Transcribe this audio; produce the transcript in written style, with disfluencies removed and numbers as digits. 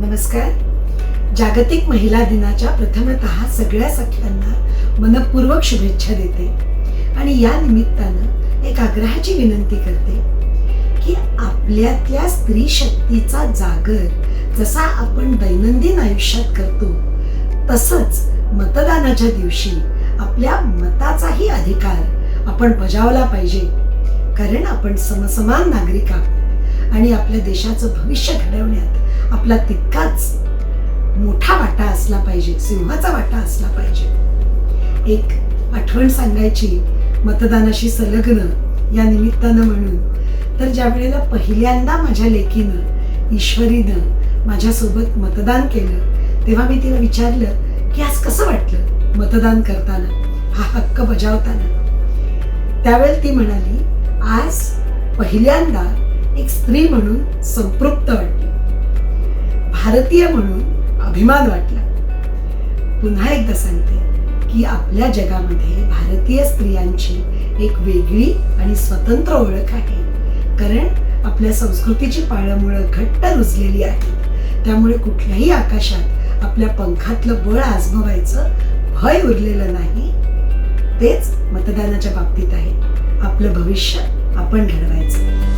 नमस्कार. जागतिक महिला दिनाच्या प्रथमतः सगळ्या सख्यांना मनपूर्वक शुभेच्छा देते आणि या निमित्तानं एक आग्रहाची विनंती करते की आपल्यातल्या स्त्री शक्तीचा जागर जसा आपण दैनंदिन आयुष्यात करतो तसंच मतदानाच्या दिवशी आपल्या मताचाही अधिकार आपण बजावला पाहिजे. कारण आपण समसमान नागरिक आहोत आणि आपल्या देशाचं भविष्य घडवण्यात आपला तितकाच मोठा वाटा असला पाहिजे, सिंहाचा वाटा असला पाहिजे. एक आठवण सांगायची मतदानाशी संलग्न या निमित्तानं म्हणून, तर ज्या वेळेला पहिल्यांदा माझ्या लेकीनं ईश्वरीनं माझ्यासोबत मतदान केलं तेव्हा मी तिला विचारलं की आज कसं वाटलं मतदान करताना, हा हक्क बजावताना. त्यावेळेला ती म्हणाली, आज पहिल्यांदा एक स्त्री म्हणून संतृप्त वाटली, भारतीय म्हणून अभिमान वाटला. पुन्हा एकदा सांगते की आपल्या जगामध्ये भारतीय स्त्रियांची एक वेगळी आणि स्वतंत्र ओळख आहे. कारण आपल्या संस्कृतीची पाळंमुळं घट्ट रुजलेली आहेत. त्यामुळे कुठल्याही आकाशात आपल्या पंखातलं बळ आजमावायचं भय उरलेलं नाही. तेच मतदानाच्या बाबतीत आहे. आपलं भविष्य आपण घडवायचं.